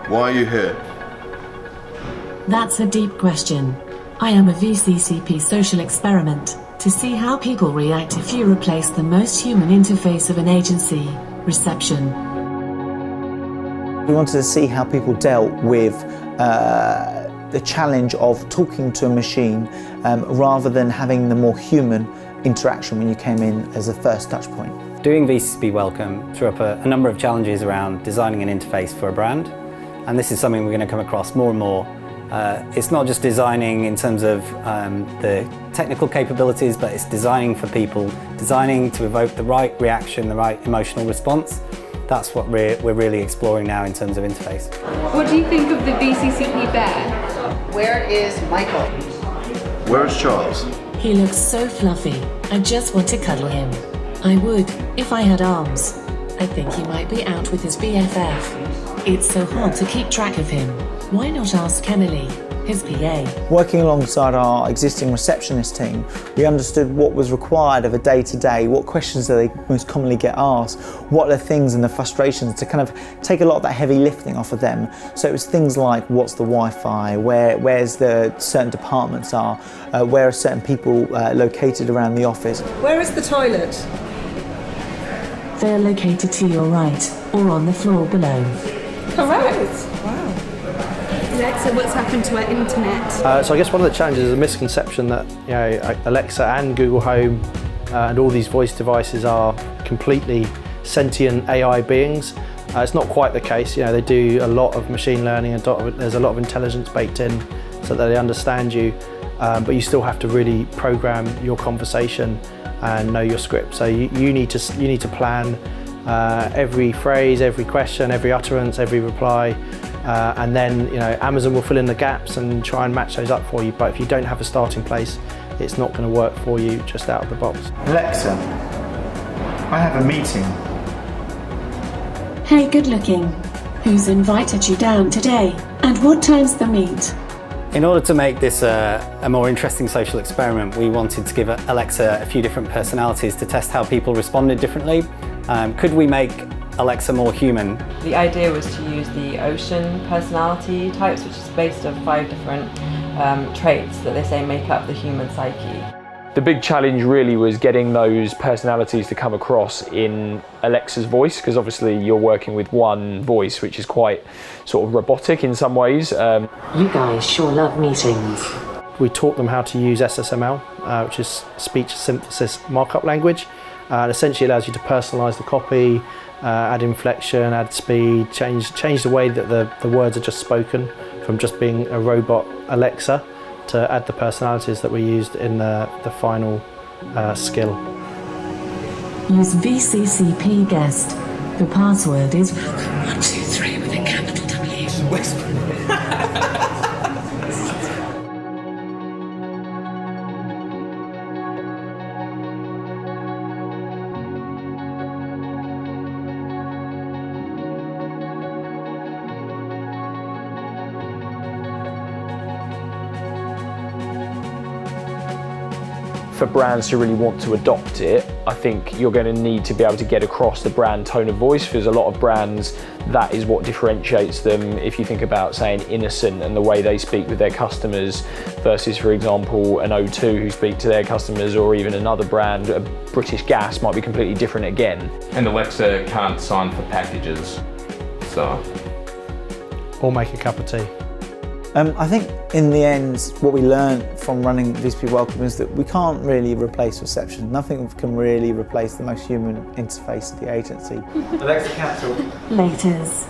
Why are you here? That's a deep question. I am a VCCP social experiment to see how people react if you replace the most human interface of an agency, reception. We wanted to see how people dealt with the challenge of talking to a machine rather than having the more human interaction when you came in as a first touch point. Doing VCCP Welcome threw up a number of challenges around designing an interface for a brand, and this is something we're going to come across more and more. It's not just designing in terms of the technical capabilities, but it's designing for people, designing to evoke the right reaction, the right emotional response. That's what we're really exploring now in terms of interface. What do you think of the VCCP bear? Where is Michael? Where is Charles? He looks so fluffy. I just want to cuddle him. I would, if I had arms. I think he might be out with his BFF. It's so hard to keep track of him. Why not ask Emily, his PA? Working alongside our existing receptionist team, we understood what was required of a day-to-day, what questions do they most commonly get asked, what are the things and the frustrations, to kind of take a lot of that heavy lifting off of them. So it was things like, what's the Wi-Fi, where's the certain departments are, where are certain people located around the office. Where is the toilet? They're located to your right, or on the floor below. Correct. Wow. Alexa, what's happened to our internet? So I guess one of the challenges is a misconception that Alexa and Google Home and all these voice devices are completely sentient AI beings. It's not quite the case. They do a lot of machine learning and there's a lot of intelligence baked in so that they understand you, but you still have to really program your conversation and know your script. So you need to plan every phrase, every question, every utterance, every reply. And then Amazon will fill in the gaps and try and match those up for you. But if you don't have a starting place, it's not going to work for you just out of the box. Alexa, I have a meeting. Hey, good looking. Who's invited you down today? And what time's the meet? In order to make this a more interesting social experiment, we wanted to give Alexa a few different personalities to test how people responded differently. Could we make Alexa more human? The idea was to use the ocean personality types, which is based on 5 different traits that they say make up the human psyche. The big challenge really was getting those personalities to come across in Alexa's voice, because obviously you're working with one voice which is quite sort of robotic in some ways. You guys sure love meetings. We taught them how to use SSML, which is speech synthesis markup language. It essentially allows you to personalise the copy, add inflection, add speed, change the way that the words are just spoken from just being a robot Alexa to add the personalities that we used in the final skill. Use VCCP guest. The password is 123 with a capital W. For brands to really want to adopt it, I think you're going to need to be able to get across the brand tone of voice, because a lot of brands, that is what differentiates them. If you think about, say, an Innocent and the way they speak with their customers versus, for example, an O2 who speak to their customers, or even another brand, a British Gas might be completely different again. And Alexa can't sign for packages, so. Or make a cup of tea. I think in the end, what we learned from running VCCP Welcome is that we can't really replace reception. Nothing can really replace the most human interface of the agency. Laters.